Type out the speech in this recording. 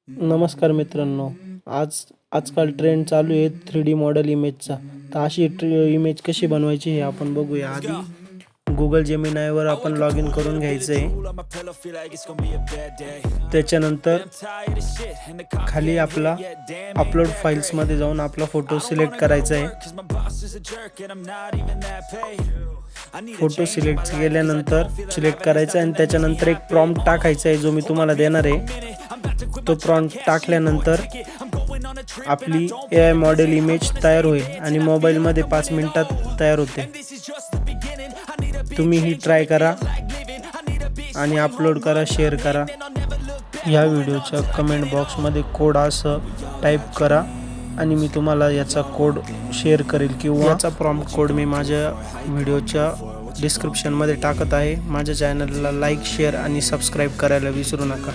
नमस्कार मित्रांनो. आजकाल ट्रेंड चालू आहे 3D मॉडेल इमेजचा. तर अशी इमेज कशी बनवायची हे आपण बघूया. आधी गुगल जेमिनायवर आपण लॉग इन करून घ्यायचं आहे. त्याच्यानंतर खाली आपला अपलोड फाईल्समध्ये जाऊन आपला फोटो सिलेक्ट करायचा आहे. फोटो सिलेक्ट केल्यानंतर सिलेक्ट करायचा आणि त्याच्यानंतर एक प्रॉम्प्ट टाकायचा आहे जो मी तुम्हाला देणार आहे. तो प्रॉम्प्ट टाकल्यानंतर आपली AI मॉडेल इमेज तयार होईल आणि मोबाईलमध्ये 5 मिनिटात तयार होते. तुम्ही ही ट्राय करा आणि अपलोड करा, शेअर करा. या व्हिडिओच्या कमेंट बॉक्समध्ये कोड असं टाईप करा आणि मी तुम्हाला याचा कोड शेअर करेल किंवा याचा प्रॉम्प्ट कोड मी माझ्या व्हिडिओच्या डिस्क्रिप्शनमध्ये टाकत आहे. माझ्या चॅनलला लाईक, शेअर आणि सबस्क्राईब करायला विसरू नका.